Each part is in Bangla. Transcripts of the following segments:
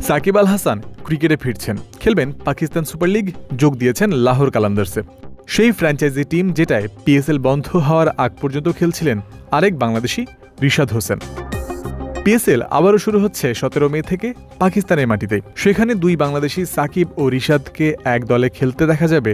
সাকিব আল হাসান ক্রিকেটে ফিরছেন, খেলবেন পাকিস্তান সুপার লিগ, যোগ দিয়েছেন লাহোর কালান্দার্সে। সেই ফ্র্যাঞ্চাইজি টিম যেটায় পিএসএল বন্ধ হওয়ার আগ পর্যন্ত খেলছিলেন আরেক বাংলাদেশি রিশাদ হোসেন। পিএসএল আবারও শুরু হচ্ছে 17 মে থেকে পাকিস্তানের মাটিতে। সেখানে দুই বাংলাদেশি সাকিব ও রিশাদকে এক দলে খেলতে দেখা যাবে,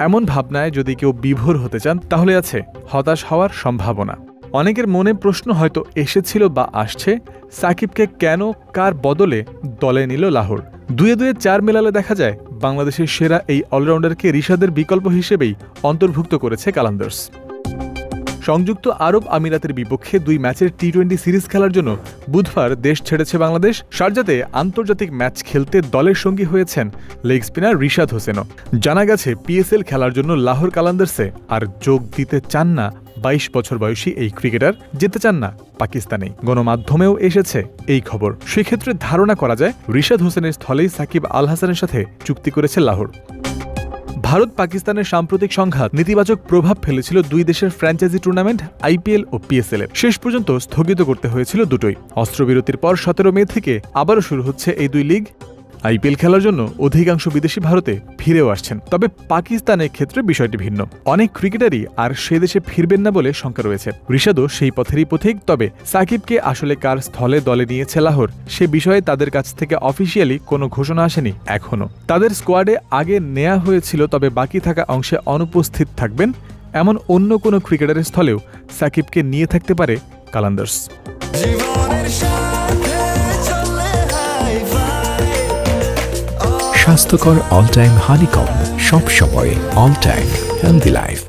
এমন ভাবনায় যদি কেউ বিভোর হতে চান তাহলে আছে হতাশ হওয়ার সম্ভাবনা। অনেকের মনে প্রশ্ন হয়তো এসেছিল বা আসছে, সাকিবকে কেন কার বদলে দলে নিল লাহোর? দুয়ে দুয়ে 4 মেলালে দেখা যায় বাংলাদেশের সেরা এই অলরাউন্ডারকে রিশাদের বিকল্প হিসেবেই অন্তর্ভুক্ত করেছে কালান্দার্স। সংযুক্ত আরব আমিরাতের বিপক্ষে 2 ম্যাচের টি-20 সিরিজ খেলার জন্য বুধবার দেশ ছেড়েছে বাংলাদেশ। শারজাতে আন্তর্জাতিক ম্যাচ খেলতে দলের সঙ্গী হয়েছেন লেগ স্পিনার রিশাদ হোসেনও। জানা গেছে পিএসএল খেলার জন্য লাহোর কালান্দার্সে আর যোগ দিতে চান না 22 বছর বয়সী এই ক্রিকেটার, যেতে চান না পাকিস্তানে। গণমাধ্যমেও এসেছে এই খবর। সেক্ষেত্রে ধারণা করা যায় রিশাদ হোসেনের স্থলেই সাকিব আল হাসানের সাথে চুক্তি করেছে লাহোর। ভারত পাকিস্তানের সাম্প্রতিক সংঘাত নেতিবাচক প্রভাব ফেলেছিল দুই দেশের ফ্র্যাঞ্চাইজি টুর্নামেন্ট আইপিএল ও পিএসএল এর। শেষ পর্যন্ত স্থগিত করতে হয়েছিল দুটোই। অস্ত্রবিরতির পর 17 মে থেকে আবারও শুরু হচ্ছে এই দুই লিগ। আইপিএল খেলার জন্য অধিকাংশ বিদেশি ভারতে ফিরেও আসছেন, তবে পাকিস্তানের ক্ষেত্রে বিষয়টি ভিন্ন। অনেক ক্রিকেটারই আর সে দেশে ফিরবেন না বলে শঙ্কা রয়েছে। রিশাদও সেই পথেরই পথিক। তবে সাকিবকে আসলে কার স্থলে দলে নিয়েছে লাহোর, সে বিষয়ে তাদের কাছ থেকে অফিসিয়ালি কোনো ঘোষণা আসেনি এখনও। তাদের স্কোয়াডে আগে নেওয়া হয়েছিল, তবে বাকি থাকা অংশে অনুপস্থিত থাকবেন এমন অন্য কোনো ক্রিকেটারের স্থলেও সাকিবকে নিয়ে থাকতে পারে কালান্দার্স। স্বাস্থ্যকর অল টাইম হানিকম, সব সময় all time healthy life.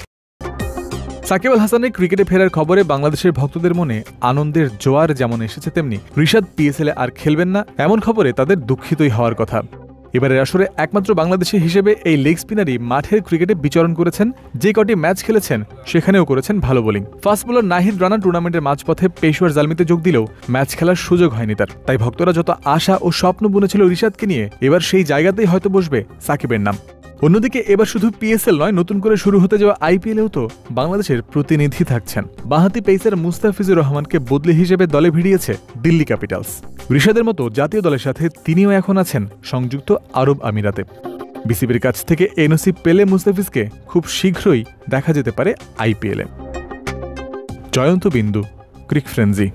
Shakib Al হাসানের ক্রিকেটে ফেরার খবরে বাংলাদেশের ভক্তদের মনে আনন্দের জোয়ার যেমন এসেছে, তেমনি রিশাদ পিএসএলে আর খেলবেন না এমন খবরে তাদের দুঃখিতই হওয়ার কথা। এবারের আসরে একমাত্র বাংলাদেশি হিসেবে এই লেগ স্পিনারই মাঠের ক্রিকেটে বিচরণ করেছেন। যে কটি ম্যাচ খেলেছেন সেখানেও করেছেন ভালো bowling. Fast bowler Nahid Rana টুর্নামেন্টের মাঝপথে পেশোয়ার জালমিতে যোগ দিলেও ম্যাচ খেলার সুযোগ হয়নি তার। তাই ভক্তরা যত আশা ও স্বপ্ন বুনেছিল রিশাদকে নিয়ে, এবার সেই জায়গাতেই হয়তো বসবে সাকিবের নাম। অন্যদিকে এবার শুধু পিএসএল নয়, নতুন করে শুরু হতে যাওয়া আইপিএলেও তো বাংলাদেশের প্রতিনিধি থাকছেন। বাঁহাতি পেসার মুস্তাফিজুর রহমানকে বদলি হিসেবে দলে ভিড়িয়েছে দিল্লি ক্যাপিটালস। রিশাদের মতো জাতীয় দলের সাথে তিনিও এখন আছেন সংযুক্ত আরব আমিরাতে। বিসিবির কাছ থেকে এনওসি পেলে মুস্তাফিজকে খুব শীঘ্রই দেখা যেতে পারে আইপিএলে। জয়ন্ত বিন্দু, ক্রিক ফ্রেন্জি।